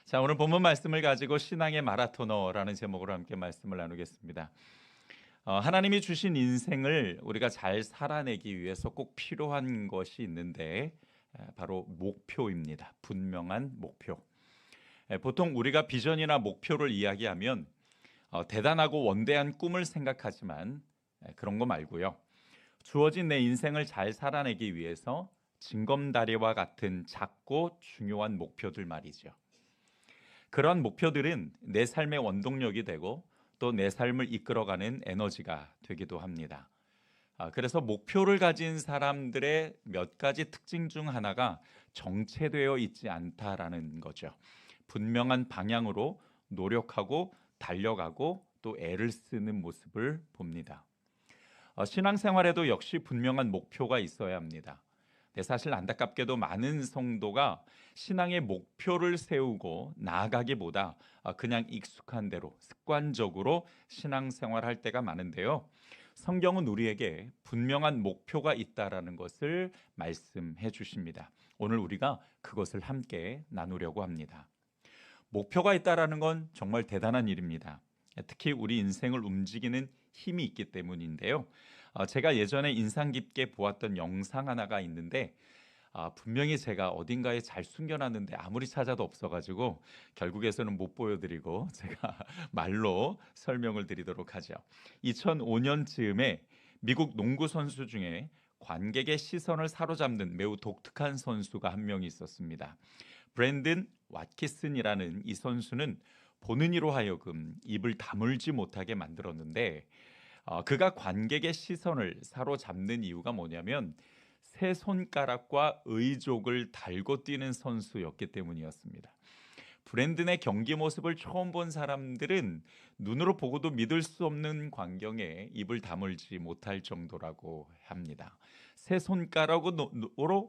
자, 오늘 본문 말씀을 가지고 신앙의 마라토너라는 제목으로 함께 말씀을 나누겠습니다. 하나님이 주신 인생을 우리가 잘 살아내기 위해서 꼭 필요한 것이 있는데 바로 목표입니다. 분명한 목표. 보통 우리가 비전이나 목표를 이야기하면 대단하고 원대한 꿈을 생각하지만 그런 거 말고요. 주어진 내 인생을 잘 살아내기 위해서 징검다리와 같은 작고 중요한 목표들 말이죠. 그런 목표들은 내 삶의 원동력이 되고 또 내 삶을 이끌어가는 에너지가 되기도 합니다. 그래서 목표를 가진 사람들의 몇 가지 특징 중 하나가 정체되어 있지 않다라는 거죠. 분명한 방향으로 노력하고 달려가고 또 애를 쓰는 모습을 봅니다. 신앙생활에도 역시 분명한 목표가 있어야 합니다. 사실 안타깝게도 많은 성도가 신앙의 목표를 세우고 나아가기보다 그냥 익숙한 대로 습관적으로 신앙생활할 때가 많은데요. 성경은 우리에게 분명한 목표가 있다라는 것을 말씀해 주십니다. 오늘 우리가 그것을 함께 나누려고 합니다. 목표가 있다라는 건 정말 대단한 일입니다. 특히 우리 인생을 움직이는 힘이 있기 때문인데요. 제가 예전에 인상 깊게 보았던 영상 하나가 있는데 분명히 제가 어딘가에 잘 숨겨놨는데 아무리 찾아도 없어가지고 결국에서는 못 보여드리고 제가 말로 설명을 드리도록 하죠. 2005년 즈음에 미국 농구 선수 중에 관객의 시선을 사로잡는 매우 독특한 선수가 한 명 있었습니다. 브랜든 왓키슨이라는 이 선수는 보는 이로 하여금 입을 다물지 못하게 만들었는데 그가 관객의 시선을 사로잡는 이유가 뭐냐면 세 손가락과 의족을 달고 뛰는 선수였기 때문이었습니다. 브랜든의 경기 모습을 처음 본 사람들은 눈으로 보고도 믿을 수 없는 광경에 입을 다물지 못할 정도라고 합니다. 세 손가락으로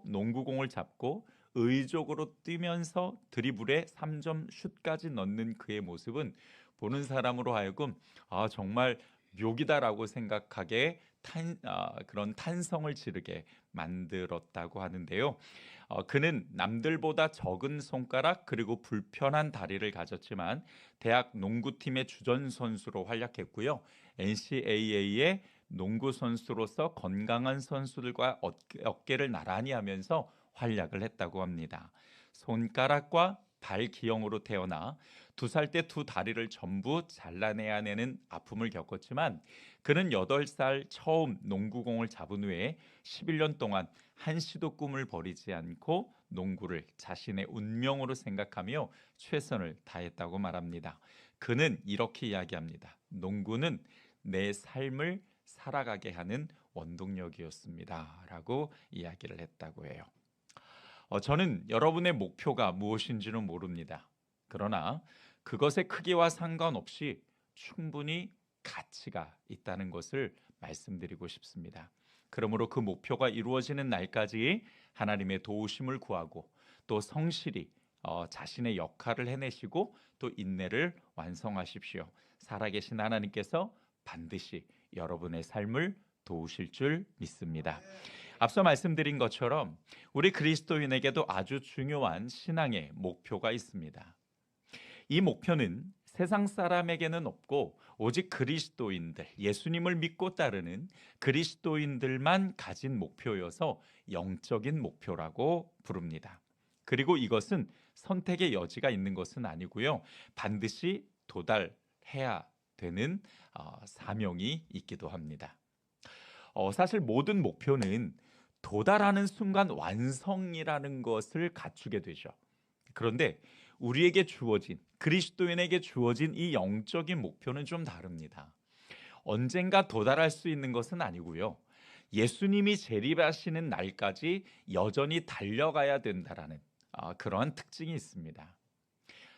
농구공을 잡고 의족으로 뛰면서 드리블에 3점 슛까지 넣는 그의 모습은 보는 사람으로 하여금 정말 묘기다라고 생각하게 그런 탄성을 지르게 만들었다고 하는데요. 그는 남들보다 적은 손가락 그리고 불편한 다리를 가졌지만 대학 농구팀의 주전 선수로 활약했고요. NCAA의 농구 선수로서 건강한 선수들과 어깨를 나란히 하면서 활약을 했다고 합니다. 손가락과 발 기형으로 태어나 2살 때 두 다리를 전부 잘라내야 하는 아픔을 겪었지만 그는 8살 처음 농구공을 잡은 후에 11년 동안 한시도 꿈을 버리지 않고 농구를 자신의 운명으로 생각하며 최선을 다했다고 말합니다. 그는 이렇게 이야기합니다. 농구는 내 삶을 살아가게 하는 원동력이었습니다. 라고 이야기를 했다고 해요. 저는 여러분의 목표가 무엇인지는 모릅니다. 그러나 그것의 크기와 상관없이 충분히 가치가 있다는 것을 말씀드리고 싶습니다. 그러므로 그 목표가 이루어지는 날까지 하나님의 도우심을 구하고 또 성실히 자신의 역할을 해내시고 또 인내를 완성하십시오. 살아계신 하나님께서 반드시 여러분의 삶을 도우실 줄 믿습니다. 앞서 말씀드린 것처럼 우리 그리스도인에게도 아주 중요한 신앙의 목표가 있습니다. 이 목표는 세상 사람에게는 없고 오직 그리스도인들, 예수님을 믿고 따르는 그리스도인들만 가진 목표여서 영적인 목표라고 부릅니다. 그리고 이것은 선택의 여지가 있는 것은 아니고요. 반드시 도달해야 되는 사명이 있기도 합니다. 사실 모든 목표는 도달하는 순간 완성이라는 것을 갖추게 되죠. 그런데 우리에게 주어진, 그리스도인에게 주어진 이 영적인 목표는 좀 다릅니다. 언젠가 도달할 수 있는 것은 아니고요. 예수님이 재림하시는 날까지 여전히 달려가야 된다라는 그러한 특징이 있습니다.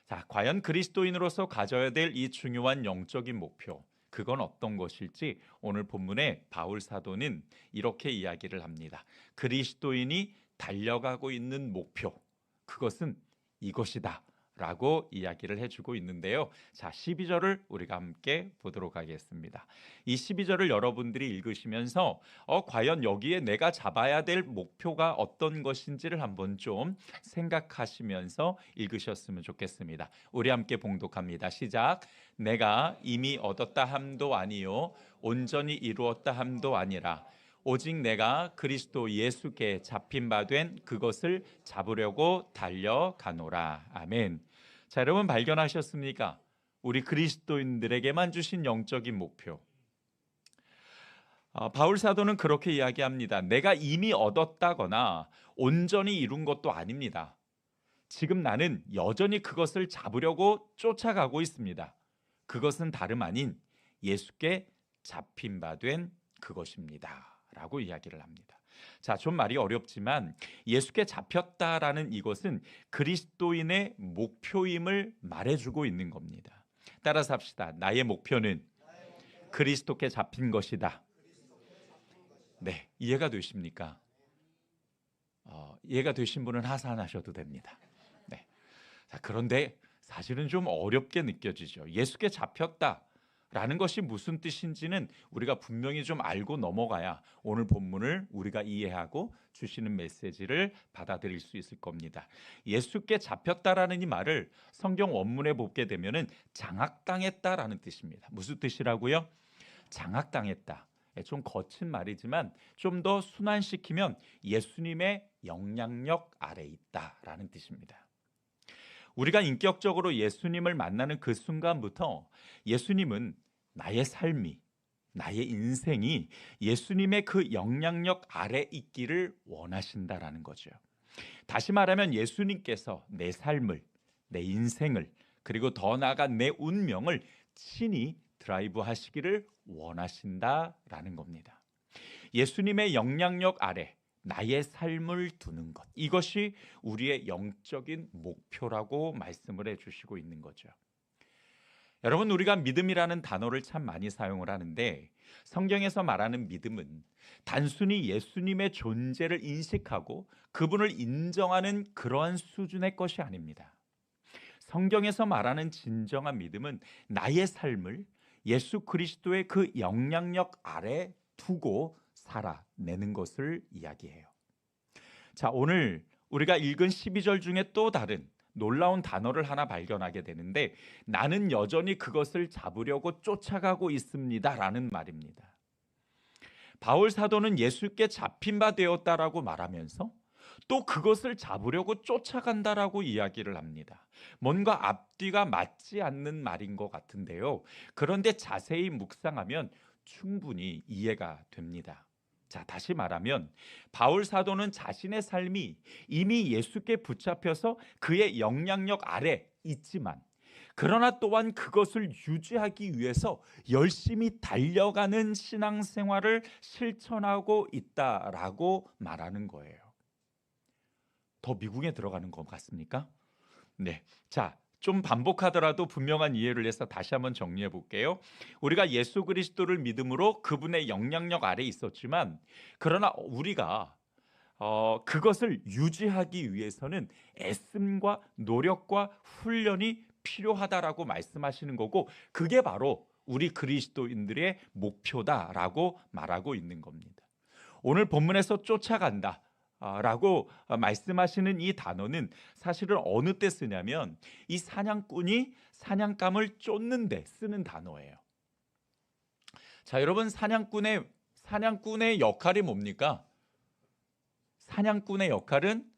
자, 과연 그리스도인으로서 가져야 될 이 중요한 영적인 목표, 그건 어떤 것일지 오늘 본문에 바울 사도는 이렇게 이야기를 합니다. 그리스도인이 달려가고 있는 목표, 그것은 이것이다 라고 이야기를 해주고 있는데요. 자, 12절을 우리가 함께 보도록 하겠습니다. 이 12절을 여러분들이 읽으시면서 과연 여기에 내가 잡아야 될 목표가 어떤 것인지를 한번 좀 생각하시면서 읽으셨으면 좋겠습니다. 우리 함께 봉독합니다. 시작. 내가 이미 얻었다 함도 아니요 온전히 이루었다 함도 아니라 오직 내가 그리스도 예수께 잡힌 바 된 그것을 잡으려고 달려가노라. 아멘. 자, 여러분 발견하셨습니까? 우리 그리스도인들에게만 주신 영적인 목표. 바울 사도는 그렇게 이야기합니다. 내가 이미 얻었다거나 온전히 이룬 것도 아닙니다. 지금 나는 여전히 그것을 잡으려고 쫓아가고 있습니다. 그것은 다름 아닌 예수께 잡힌 바 된 그것입니다. 라고 이야기를 합니다. 자, 좀 말이 어렵지만 예수께 잡혔다라는 이것은 그리스도인의 목표임을 말해주고 있는 겁니다. 따라서 합시다. 나의 목표는 그리스도께 잡힌 것이다. 네, 이해가 되십니까? 이해가 되신 분은 하산하셔도 됩니다. 네. 자, 그런데 사실은 좀 어렵게 느껴지죠. 예수께 잡혔다 라는 것이 무슨 뜻인지는 우리가 분명히 좀 알고 넘어가야 오늘 본문을 우리가 이해하고 주시는 메시지를 받아들일 수 있을 겁니다. 예수께 잡혔다라는 이 말을 성경 원문에 보게 되면은 장악당했다라는 뜻입니다. 무슨 뜻이라고요? 장악당했다. 좀 거친 말이지만 좀 더 순환시키면 예수님의 영향력 아래 있다라는 뜻입니다. 우리가 인격적으로 예수님을 만나는 그 순간부터 예수님은 나의 삶이, 나의 인생이 예수님의 그 영향력 아래 있기를 원하신다라는 거죠. 다시 말하면 예수님께서 내 삶을, 내 인생을, 그리고 더 나아가 내 운명을 친히 드라이브 하시기를 원하신다라는 겁니다. 예수님의 영향력 아래 나의 삶을 두는 것, 이것이 우리의 영적인 목표라고 말씀을 해주시고 있는 거죠. 여러분, 우리가 믿음이라는 단어를 참 많이 사용을 하는데 성경에서 말하는 믿음은 단순히 예수님의 존재를 인식하고 그분을 인정하는 그러한 수준의 것이 아닙니다. 성경에서 말하는 진정한 믿음은 나의 삶을 예수 그리스도의 그 영향력 아래 두고 살아내는 것을 이야기해요. 자, 오늘 우리가 읽은 12절 중에 또 다른 놀라운 단어를 하나 발견하게 되는데 나는 여전히 그것을 잡으려고 쫓아가고 있습니다 라는 말입니다. 바울 사도는 예수께 잡힌 바 되었다라고 말하면서 또 그것을 잡으려고 쫓아간다라고 이야기를 합니다. 뭔가 앞뒤가 맞지 않는 말인 것 같은데요. 그런데 자세히 묵상하면 충분히 이해가 됩니다. 자, 다시 말하면 바울 사도는 자신의 삶이 이미 예수께 붙잡혀서 그의 영향력 아래 있지만 그러나 또한 그것을 유지하기 위해서 열심히 달려가는 신앙생활을 실천하고 있다라고 말하는 거예요. 더 미궁에 들어가는 것 같습니까? 네. 자, 좀 반복하더라도 분명한 이해를 해서 다시 한번 정리해 볼게요. 우리가 예수 그리스도를 믿음으로 그분의 영향력 아래 있었지만 그러나 우리가 그것을 유지하기 위해서는 애씀과 노력과 훈련이 필요하다라고 말씀하시는 거고 그게 바로 우리 그리스도인들의 목표다라고 말하고 있는 겁니다. 오늘 본문에서 쫓아간다 라고 말씀하시는 이 단어는 사실은 어느 때 쓰냐면 이 사냥꾼이 사냥감을 쫓는 데 쓰는 단어예요. 자, 여러분 사냥꾼의 역할이 뭡니까? 사냥꾼의 역할은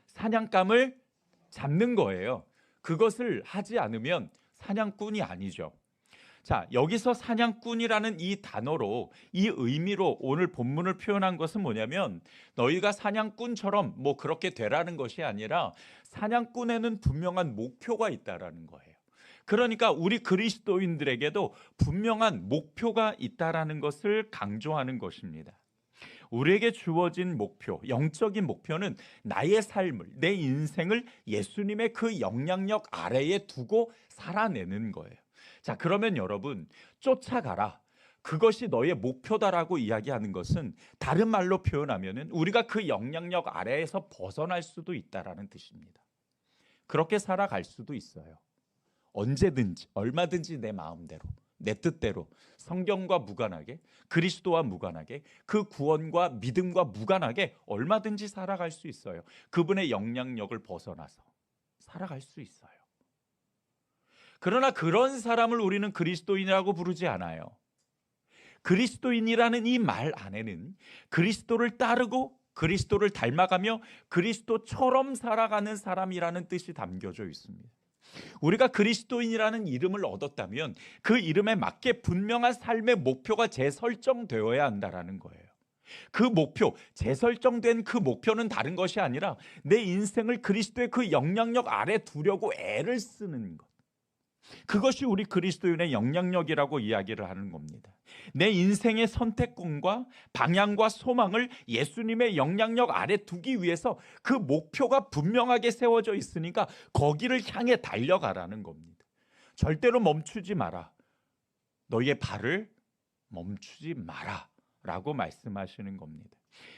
사냥감을 잡는 거예요. 그것을 하지 않으면 사냥꾼이 아니죠. 자, 여기서 사냥꾼이라는 이 단어로 이 의미로 오늘 본문을 표현한 것은 뭐냐면 너희가 사냥꾼처럼 뭐 그렇게 되라는 것이 아니라 사냥꾼에는 분명한 목표가 있다라는 거예요. 그러니까 우리 그리스도인들에게도 분명한 목표가 있다라는 것을 강조하는 것입니다. 우리에게 주어진 목표, 영적인 목표는 나의 삶을, 내 인생을 예수님의 그 영향력 아래에 두고 살아내는 거예요. 자, 그러면 여러분 쫓아가라. 그것이 너의 목표다라고 이야기하는 것은 다른 말로 표현하면은 우리가 그 영향력 아래에서 벗어날 수도 있다라는 뜻입니다. 그렇게 살아갈 수도 있어요. 언제든지 얼마든지 내 마음대로, 내 뜻대로, 성경과 무관하게, 그리스도와 무관하게, 그 구원과 믿음과 무관하게 얼마든지 살아갈 수 있어요. 그분의 영향력을 벗어나서 살아갈 수 있어요. 그러나 그런 사람을 우리는 그리스도인이라고 부르지 않아요. 그리스도인이라는 이 말 안에는 그리스도를 따르고 그리스도를 닮아가며 그리스도처럼 살아가는 사람이라는 뜻이 담겨져 있습니다. 우리가 그리스도인이라는 이름을 얻었다면 그 이름에 맞게 분명한 삶의 목표가 재설정되어야 한다는 거예요. 그 목표, 재설정된 그 목표는 다른 것이 아니라 내 인생을 그리스도의 그 영향력 아래 두려고 애를 쓰는 것. 그것이 우리 그리스도인의 영향력이라고 이야기를 하는 겁니다. 내 인생의 선택권과 방향과 소망을 예수님의 영향력 아래 두기 위해서 그 목표가 분명하게 세워져 있으니까 거기를 향해 달려가라는 겁니다. 절대로 멈추지 마라. 너희의 발을 멈추지 마라 라고 말씀하시는 겁니다.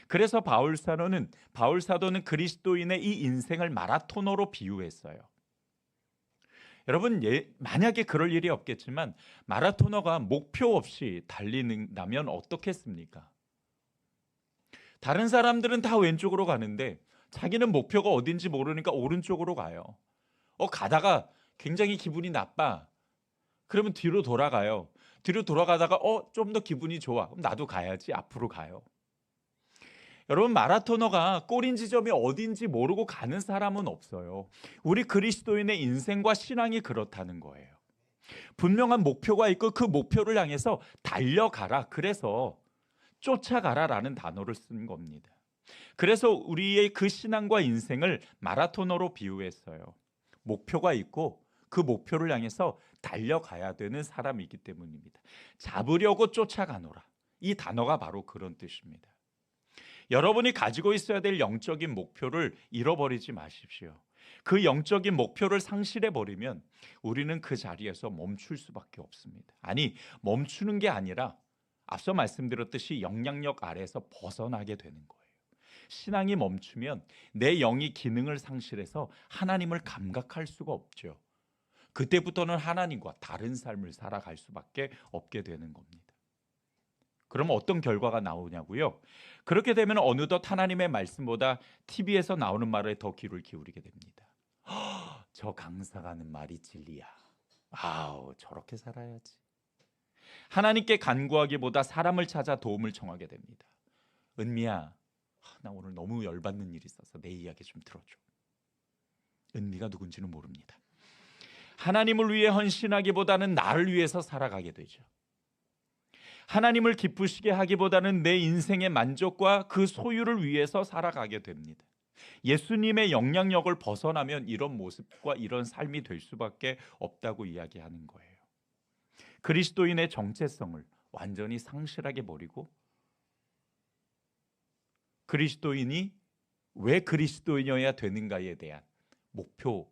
그래서 바울 사도는 그리스도인의 이 인생을 마라토너로 비유했어요. 여러분, 만약에 그럴 일이 없겠지만 마라토너가 목표 없이 달린다면 어떻겠습니까? 다른 사람들은 다 왼쪽으로 가는데 자기는 목표가 어딘지 모르니까 오른쪽으로 가요. 가다가 굉장히 기분이 나빠. 그러면 뒤로 돌아가요. 뒤로 돌아가다가 좀 더 기분이 좋아. 그럼 나도 가야지. 앞으로 가요. 여러분, 마라토너가 꼬린 지점이 어딘지 모르고 가는 사람은 없어요. 우리 그리스도인의 인생과 신앙이 그렇다는 거예요. 분명한 목표가 있고 그 목표를 향해서 달려가라. 그래서 쫓아가라라는 단어를 쓴 겁니다. 그래서 우리의 그 신앙과 인생을 마라토너로 비유했어요. 목표가 있고 그 목표를 향해서 달려가야 되는 사람이기 때문입니다. 잡으려고 쫓아가노라. 이 단어가 바로 그런 뜻입니다. 여러분이 가지고 있어야 될 영적인 목표를 잃어버리지 마십시오. 그 영적인 목표를 상실해버리면 우리는 그 자리에서 멈출 수밖에 없습니다. 아니, 멈추는 게 아니라 앞서 말씀드렸듯이 영향력 아래에서 벗어나게 되는 거예요. 신앙이 멈추면 내 영이 기능을 상실해서 하나님을 감각할 수가 없죠. 그때부터는 하나님과 다른 삶을 살아갈 수밖에 없게 되는 겁니다. 그러면 어떤 결과가 나오냐고요? 그렇게 되면 어느덧 하나님의 말씀보다 TV에서 나오는 말에 더 귀를 기울이게 됩니다. 저 강사가 하는 말이 진리야. 저렇게 살아야지. 하나님께 간구하기보다 사람을 찾아 도움을 청하게 됩니다. 은미야, 나 오늘 너무 열받는 일이 있어서 내 이야기 좀 들어줘. 은미가 누군지는 모릅니다. 하나님을 위해 헌신하기보다는 나를 위해서 살아가게 되죠. 하나님을 기쁘시게 하기보다는 내 인생의 만족과 그 소유를 위해서 살아가게 됩니다. 예수님의 영향력을 벗어나면 이런 모습과 이런 삶이 될 수밖에 없다고 이야기하는 거예요. 그리스도인의 정체성을 완전히 상실하게 버리고 그리스도인이 왜 그리스도인이어야 되는가에 대한 목표,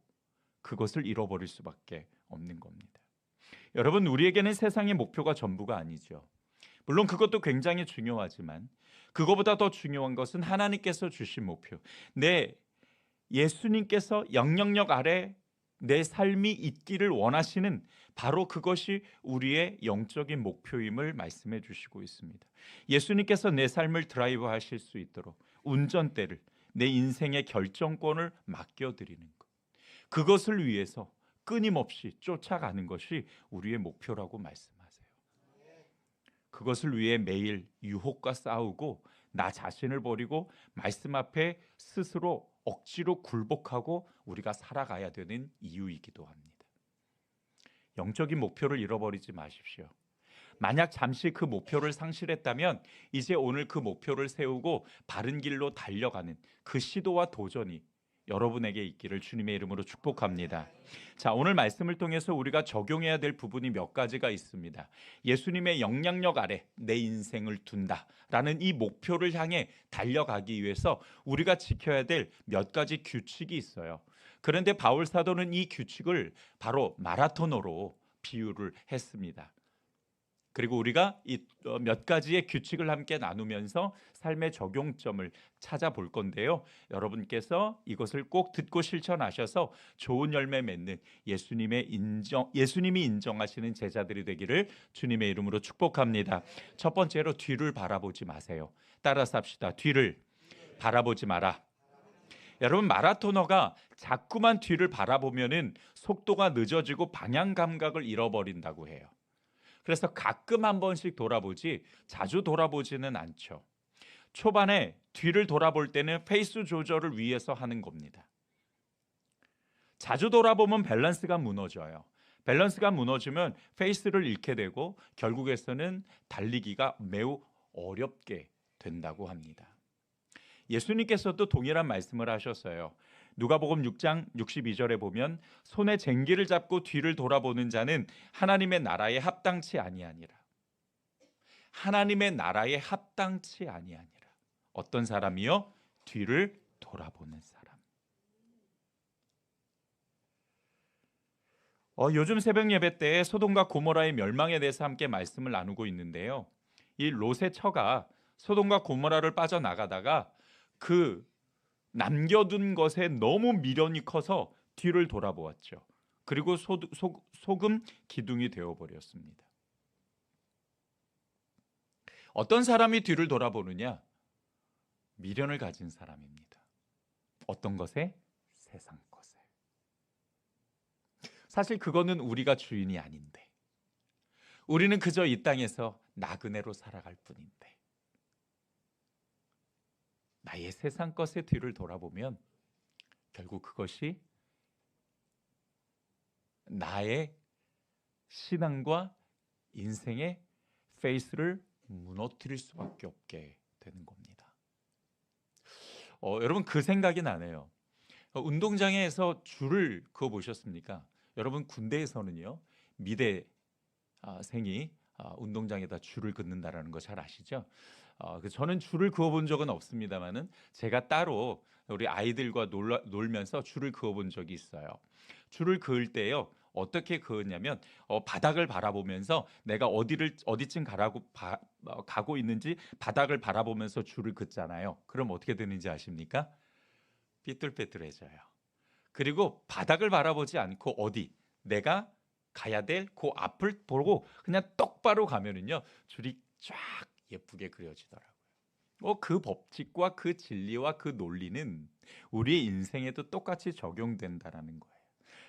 그것을 잃어버릴 수밖에 없는 겁니다. 여러분, 우리에게는 세상의 목표가 전부가 아니죠. 물론 그것도 굉장히 중요하지만 그거보다 더 중요한 것은 하나님께서 주신 목표, 내 예수님께서 영향력 아래 내 삶이 있기를 원하시는 바로 그것이 우리의 영적인 목표임을 말씀해 주시고 있습니다. 예수님께서 내 삶을 드라이브 하실 수 있도록 운전대를, 내 인생의 결정권을 맡겨드리는 것, 그것을 위해서 끊임없이 쫓아가는 것이 우리의 목표라고 말씀하세요. 그것을 위해 매일 유혹과 싸우고 나 자신을 버리고 말씀 앞에 스스로 억지로 굴복하고 우리가 살아가야 되는 이유이기도 합니다. 영적인 목표를 잃어버리지 마십시오. 만약 잠시 그 목표를 상실했다면 이제 오늘 그 목표를 세우고 바른 길로 달려가는 그 시도와 도전이 여러분에게 있기를 주님의 이름으로 축복합니다. 자, 오늘 말씀을 통해서 우리가 적용해야 될 부분이 몇 가지가 있습니다. 예수님의 영향력 아래 내 인생을 둔다라는 이 목표를 향해 달려가기 위해서 우리가 지켜야 될 몇 가지 규칙이 있어요. 그런데 바울 사도는 이 규칙을 바로 마라토너로 비유를 했습니다. 그리고 우리가 이 몇 가지의 규칙을 함께 나누면서 삶의 적용점을 찾아볼 건데요. 여러분께서 이것을 꼭 듣고 실천하셔서 좋은 열매 맺는 예수님이 인정하시는 제자들이 되기를 주님의 이름으로 축복합니다. 첫 번째로 뒤를 바라보지 마세요. 따라서 합시다. 뒤를 바라보지 마라. 여러분, 마라토너가 자꾸만 뒤를 바라보면은 속도가 늦어지고 방향 감각을 잃어버린다고 해요. 그래서 가끔 한 번씩 돌아보지 자주 돌아보지는 않죠. 초반에 뒤를 돌아볼 때는 페이스 조절을 위해서 하는 겁니다. 자주 돌아보면 밸런스가 무너져요. 밸런스가 무너지면 페이스를 잃게 되고 결국에서는 달리기가 매우 어렵게 된다고 합니다. 예수님께서도 동일한 말씀을 하셨어요. 누가복음 6장 62절에 보면 손에 쟁기를 잡고 뒤를 돌아보는 자는 하나님의 나라에 합당치 아니하니라. 하나님의 나라에 합당치 아니하니라. 어떤 사람이요? 뒤를 돌아보는 사람. 요즘 새벽 예배 때 소돔과 고모라의 멸망에 대해서 함께 말씀을 나누고 있는데요. 이 롯의 처가 소돔과 고모라를 빠져나가다가 그 남겨둔 것에 너무 미련이 커서 뒤를 돌아보았죠. 그리고 소금 기둥이 되어버렸습니다. 어떤 사람이 뒤를 돌아보느냐? 미련을 가진 사람입니다. 어떤 것에? 세상 것에. 사실 그거는 우리가 주인이 아닌데, 우리는 그저 이 땅에서 나그네로 살아갈 뿐인데, 나의 세상 것의 뒤를 돌아보면 결국 그것이 나의 신앙과 인생의 페이스를 무너뜨릴 수밖에 없게 되는 겁니다. 여러분, 그 생각이 나네요. 운동장에서 줄을 그어 보셨습니까? 여러분, 군대에서는요, 미대생이 운동장에다 줄을 긋는다라는 거 잘 아시죠? 저는 줄을 그어본 적은 없습니다만은 제가 따로 우리 아이들과 놀면서 줄을 그어본 적이 있어요. 줄을 그을 때요, 어떻게 그었냐면 바닥을 바라보면서 내가 어디쯤 가고 있는지 바닥을 바라보면서 줄을 긋잖아요. 그럼 어떻게 되는지 아십니까? 삐뚤빼뚤해져요. 그리고 바닥을 바라보지 않고 내가 가야 될 그 앞을 보고 그냥 똑바로 가면은요, 줄이 쫙 예쁘게 그려지더라고요. 그 법칙과 그 진리와 그 논리는 우리의 인생에도 똑같이 적용된다라는 거예요.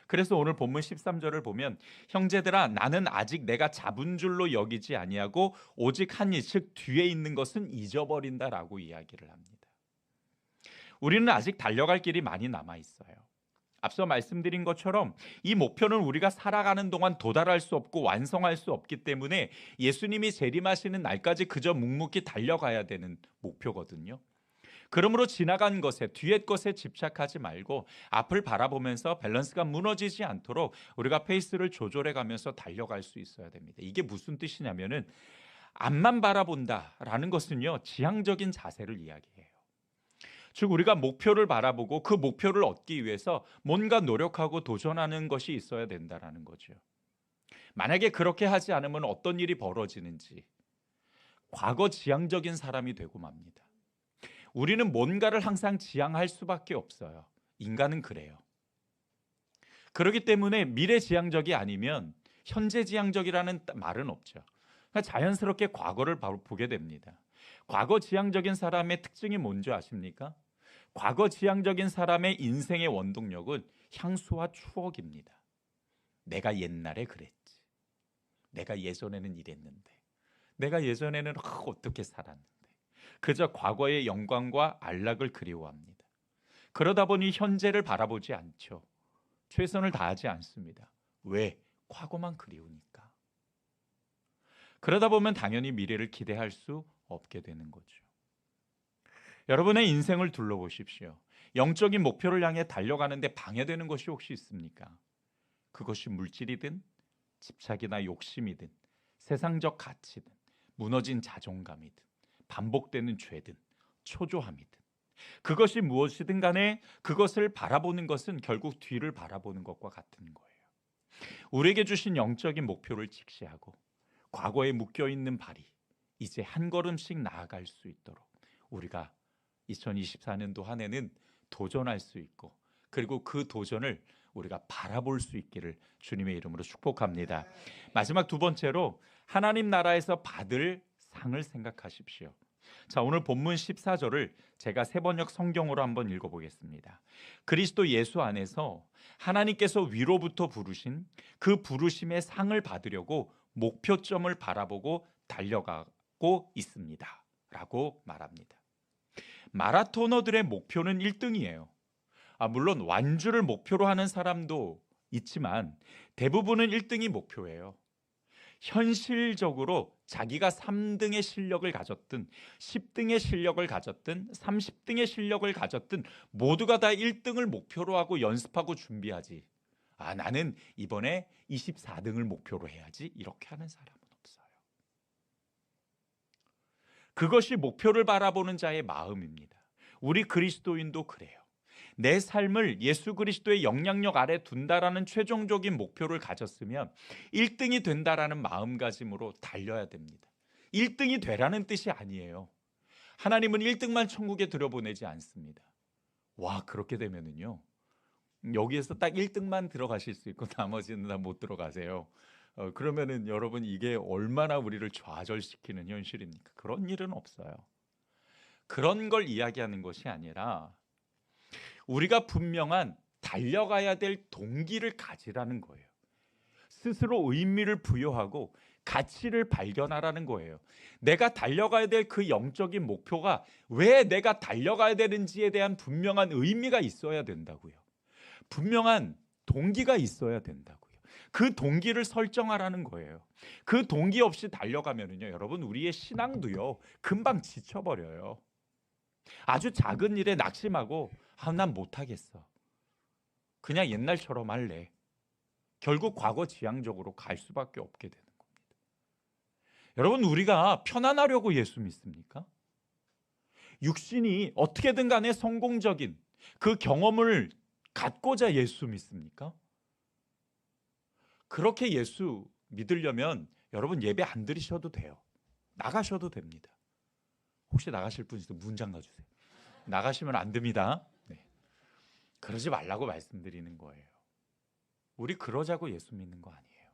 그래서 오늘 본문 13절을 보면 형제들아, 나는 아직 내가 잡은 줄로 여기지 아니하고 오직 한 이, 즉 뒤에 있는 것은 잊어버린다라고 이야기를 합니다. 우리는 아직 달려갈 길이 많이 남아 있어요. 앞서 말씀드린 것처럼 이 목표는 우리가 살아가는 동안 도달할 수 없고 완성할 수 없기 때문에 예수님이 재림하시는 날까지 그저 묵묵히 달려가야 되는 목표거든요. 그러므로 지나간 것에, 뒤의 것에 집착하지 말고 앞을 바라보면서 밸런스가 무너지지 않도록 우리가 페이스를 조절해 가면서 달려갈 수 있어야 됩니다. 이게 무슨 뜻이냐면은 앞만 바라본다라는 것은요, 지향적인 자세를 이야기해요. 즉 우리가 목표를 바라보고 그 목표를 얻기 위해서 뭔가 노력하고 도전하는 것이 있어야 된다라는 거죠. 만약에 그렇게 하지 않으면 어떤 일이 벌어지는지, 과거 지향적인 사람이 되고 맙니다. 우리는 뭔가를 항상 지향할 수밖에 없어요. 인간은 그래요. 그렇기 때문에 미래 지향적이 아니면 현재 지향적이라는 말은 없죠. 그러니까 자연스럽게 과거를 보게 됩니다. 과거 지향적인 사람의 특징이 뭔지 아십니까? 과거 지향적인 사람의 인생의 원동력은 향수와 추억입니다. 내가 옛날에 그랬지. 내가 예전에는 이랬는데. 내가 예전에는 어떻게 살았는데. 그저 과거의 영광과 안락을 그리워합니다. 그러다 보니 현재를 바라보지 않죠. 최선을 다하지 않습니다. 왜? 과거만 그리우니까. 그러다 보면 당연히 미래를 기대할 수 없게 되는 거죠. 여러분의 인생을 둘러보십시오. 영적인 목표를 향해 달려가는데 방해되는 것이 혹시 있습니까? 그것이 물질이든 집착이나 욕심이든 세상적 가치든 무너진 자존감이든 반복되는 죄든 초조함이든 그것이 무엇이든 간에 그것을 바라보는 것은 결국 뒤를 바라보는 것과 같은 거예요. 우리에게 주신 영적인 목표를 직시하고 과거에 묶여있는 발이 이제 한 걸음씩 나아갈 수 있도록 우리가 2024년도 한 해는 도전할 수 있고, 그리고 그 도전을 우리가 바라볼 수 있기를 주님의 이름으로 축복합니다. 마지막 두 번째로 하나님 나라에서 받을 상을 생각하십시오. 자, 오늘 본문 14절을 제가 세번역 성경으로 한번 읽어보겠습니다. 그리스도 예수 안에서 하나님께서 위로부터 부르신 그 부르심의 상을 받으려고 목표점을 바라보고 달려가고 있습니다 라고 말합니다. 마라토너들의 목표는 1등이에요. 물론 완주를 목표로 하는 사람도 있지만 대부분은 1등이 목표예요. 현실적으로 자기가 3등의 실력을 가졌든 10등의 실력을 가졌든 30등의 실력을 가졌든 모두가 다 1등을 목표로 하고 연습하고 준비하지, 나는 이번에 24등을 목표로 해야지, 이렇게 하는 사람은 없어요. 그것이 목표를 바라보는 자의 마음입니다. 우리 그리스도인도 그래요. 내 삶을 예수 그리스도의 영향력 아래 둔다라는 최종적인 목표를 가졌으면 1등이 된다라는 마음가짐으로 달려야 됩니다. 1등이 되라는 뜻이 아니에요. 하나님은 1등만 천국에 들여보내지 않습니다. 그렇게 되면은요, 여기에서 딱 1등만 들어가실 수 있고 나머지는 다 못 들어가세요. 그러면은 여러분, 이게 얼마나 우리를 좌절시키는 현실입니까? 그런 일은 없어요. 그런 걸 이야기하는 것이 아니라 우리가 분명한 달려가야 될 동기를 가지라는 거예요. 스스로 의미를 부여하고 가치를 발견하라는 거예요. 내가 달려가야 될 그 영적인 목표가 왜 내가 달려가야 되는지에 대한 분명한 의미가 있어야 된다고요. 분명한 동기가 있어야 된다고요. 그 동기를 설정하라는 거예요. 그 동기 없이 달려가면은요, 여러분, 우리의 신앙도요 금방 지쳐버려요. 아주 작은 일에 낙심하고 난 못하겠어, 그냥 옛날처럼 할래. 결국 과거 지향적으로 갈 수밖에 없게 되는 겁니다. 여러분, 우리가 편안하려고 예수 믿습니까? 육신이 어떻게든 간에 성공적인 그 경험을 갖고자 예수 믿습니까? 그렇게 예수 믿으려면 여러분, 예배 안 드리셔도 돼요. 나가셔도 됩니다. 혹시 나가실 분 있으면 문 잠가 주세요. 나가시면 안 됩니다. 네. 그러지 말라고 말씀드리는 거예요. 우리 그러자고 예수 믿는 거 아니에요.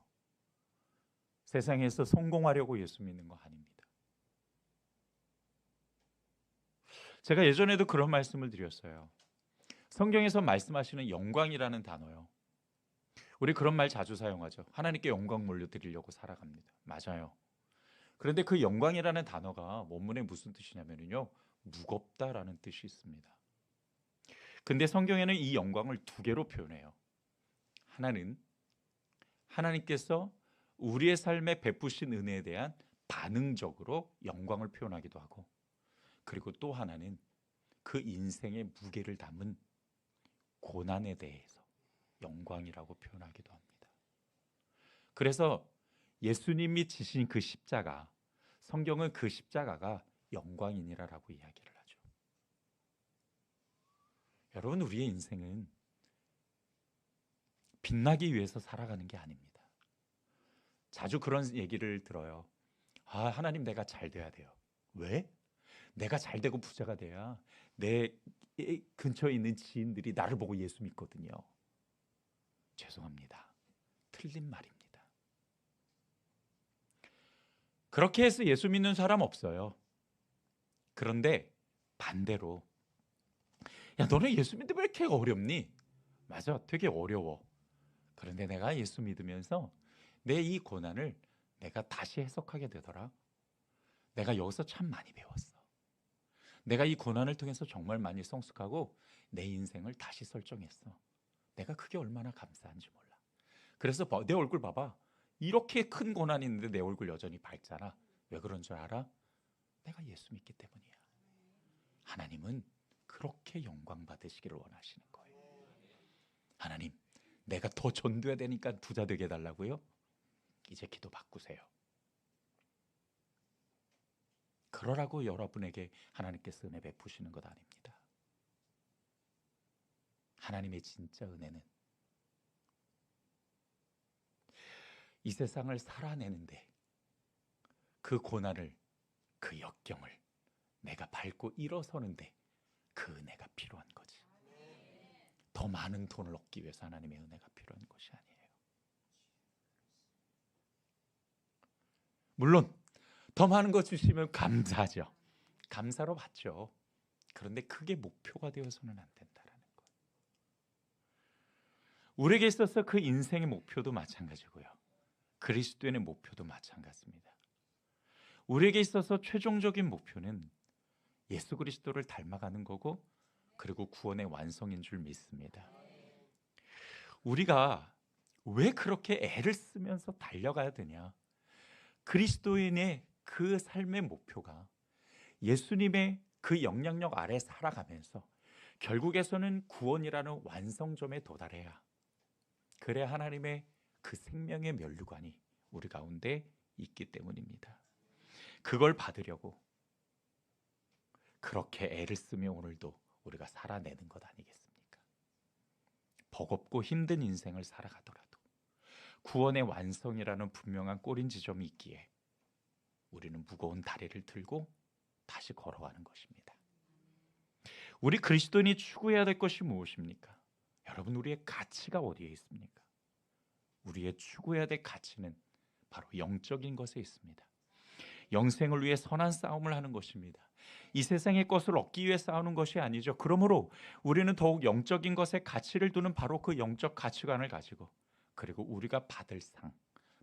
세상에서 성공하려고 예수 믿는 거 아닙니다. 제가 예전에도 그런 말씀을 드렸어요. 성경에서 말씀하시는 영광이라는 단어요, 우리 그런 말 자주 사용하죠. 하나님께 영광 돌려드리려고 살아갑니다. 맞아요. 그런데 그 영광이라는 단어가 원문에 무슨 뜻이냐면요, 무겁다라는 뜻이 있습니다. 근데 성경에는 이 영광을 두 개로 표현해요. 하나는 하나님께서 우리의 삶에 베푸신 은혜에 대한 반응적으로 영광을 표현하기도 하고, 그리고 또 하나는 그 인생의 무게를 담은 고난에 대해서 영광이라고 표현하기도 합니다. 그래서 예수님이 지신 그 십자가, 성경은 그 십자가가 영광이니라라고 이야기를 하죠. 여러분, 우리의 인생은 빛나기 위해서 살아가는 게 아닙니다. 자주 그런 얘기를 들어요. 하나님, 내가 잘 돼야 돼요. 왜? 내가 잘 되고 부자가 돼야 내 근처에 있는 지인들이 나를 보고 예수 믿거든요. 죄송합니다. 틀린 말입니다. 그렇게 해서 예수 믿는 사람 없어요. 그런데 반대로, 너는 예수 믿는데 왜 이렇게 어렵니? 맞아, 되게 어려워. 그런데 내가 예수 믿으면서 내 이 고난을 내가 다시 해석하게 되더라. 내가 여기서 참 많이 배웠어. 내가 이 고난을 통해서 정말 많이 성숙하고 내 인생을 다시 설정했어. 내가 그게 얼마나 감사한지 몰라. 그래서 내 얼굴 봐봐. 이렇게 큰 고난이 있는데 내 얼굴 여전히 밝잖아. 왜 그런 줄 알아? 내가 예수 믿기 때문이야. 하나님은 그렇게 영광 받으시기를 원하시는 거예요. 하나님, 내가 더 전도해야 되니까 부자 되게 해달라고요? 이제 기도 바꾸세요. 그러라고 여러분에게 하나님께서 은혜 베푸시는 것 아닙니다. 하나님의 진짜 은혜는 이 세상을 살아내는데 그 고난을, 그 역경을 내가 밟고 일어서는데 그 은혜가 필요한 거지. 더 많은 돈을 얻기 위해서 하나님의 은혜가 필요한 것이 아니에요. 물론 더 많은 것 주시면 감사하죠. 감사로 받죠. 그런데 그게 목표가 되어서는 안 된다라는 거. 우리에게 있어서 그 인생의 목표도 마찬가지고요. 그리스도인의 목표도 마찬가지입니다. 우리에게 있어서 최종적인 목표는 예수 그리스도를 닮아가는 거고, 그리고 구원의 완성인 줄 믿습니다. 우리가 왜 그렇게 애를 쓰면서 달려가야 되냐? 그리스도인의 그 삶의 목표가 예수님의 그 영향력 아래 살아가면서 결국에서는 구원이라는 완성점에 도달해야, 그래야 하나님의 그 생명의 면류관이 우리 가운데 있기 때문입니다. 그걸 받으려고 그렇게 애를 쓰며 오늘도 우리가 살아내는 것 아니겠습니까? 버겁고 힘든 인생을 살아가더라도 구원의 완성이라는 분명한 꼬린 지점이 있기에 우리는 무거운 다리를 들고 다시 걸어가는 것입니다. 우리 그리스도인이 추구해야 될 것이 무엇입니까? 여러분, 우리의 가치가 어디에 있습니까? 우리의 추구해야 될 가치는 바로 영적인 것에 있습니다. 영생을 위해 선한 싸움을 하는 것입니다. 이 세상의 것을 얻기 위해 싸우는 것이 아니죠. 그러므로 우리는 더욱 영적인 것에 가치를 두는 바로 그 영적 가치관을 가지고, 그리고 우리가 받을 상,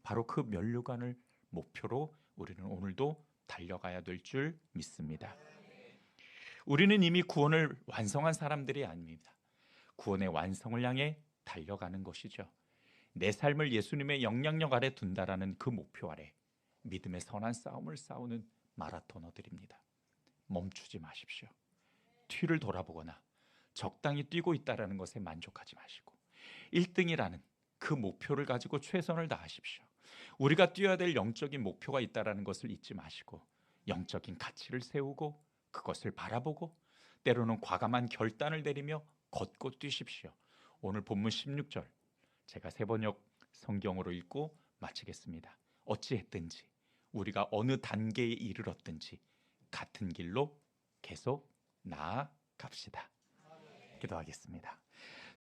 바로 그 면류관을 목표로 우리는 오늘도 달려가야 될 줄 믿습니다. 우리는 이미 구원을 완성한 사람들이 아닙니다. 구원의 완성을 향해 달려가는 것이죠. 내 삶을 예수님의 영향력 아래 둔다라는 그 목표 아래 믿음의 선한 싸움을 싸우는 마라토너들입니다. 멈추지 마십시오. 뒤를 돌아보거나 적당히 뛰고 있다는 것에 만족하지 마시고 1등이라는 그 목표를 가지고 최선을 다하십시오. 우리가 뛰어야 될 영적인 목표가 있다는 것을 잊지 마시고 영적인 가치를 세우고 그것을 바라보고 때로는 과감한 결단을 내리며 걷고 뛰십시오. 오늘 본문 16절 제가 세번역 성경으로 읽고 마치겠습니다. 어찌했든지 우리가 어느 단계에 이르렀든지 같은 길로 계속 나아갑시다. 기도하겠습니다.